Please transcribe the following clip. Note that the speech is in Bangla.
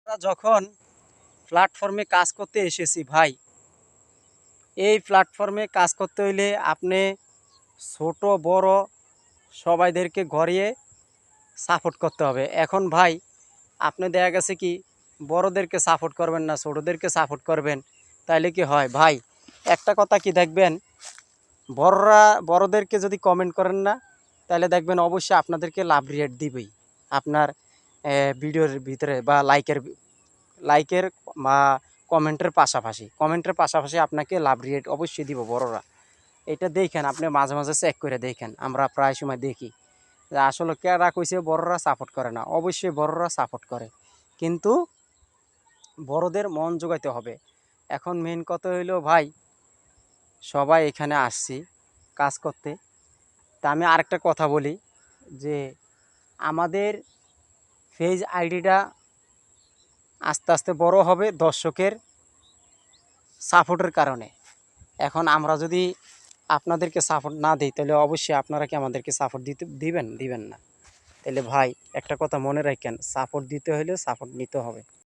আমরা যখন প্ল্যাটফর্মে কাজ করতে এসেছি ভাই, এই প্ল্যাটফর্মে কাজ করতে হইলে আপনি ছোট বড় সবাইদেরকে গড়িয়ে সাপোর্ট করতে হবে। এখন ভাই আপনি দেখা গেছে কি বড়দেরকে সাপোর্ট করবেন না ছোটদেরকে সাপোর্ট করবেন, তাইলে কি হয় ভাই? একটা কথা কি দেখবেন, বড়রা বড়দেরকে যদি কমেন্ট করেন না, তাহলে দেখবেন অবশ্যই আপনাদেরকে লাভ রিয়েট দিবেই আপনার ভিডিওর ভিতরে, বা লাইকের বা কমেন্টের পাশাপাশি আপনাকে লাভ রিয়েট অবশ্যই দিব বড়রা। এটা দেখেন, আপনি মাঝে মাঝে চেক করে দেখেন। আমরা প্রায় সময় দেখি যে আসলে কেরা কইছে বড়রা সাপোর্ট করে না। অবশ্যই বড়রা সাপোর্ট করে, কিন্তু বড়দের মন জোগাইতে হবে। এখন মেন কথা হইল ভাই, সবাই এখানে আসছি কাজ করতে। তা আমি আরেকটা কথা বলি যে আমাদের পেজ আইডিটা আস্তে আস্তে বড় হবে দর্শকের সাপোর্টের কারণে। এখন আমরা যদি আপনাদেরকে সাপোর্ট না দিই, তাহলে অবশ্যই আপনারা কি আমাদেরকে সাপোর্ট দিবেন না? তাহলে ভাই একটা কথা মনে রাখেন, সাপোর্ট দিতে হলে সাপোর্ট নিতে হবে।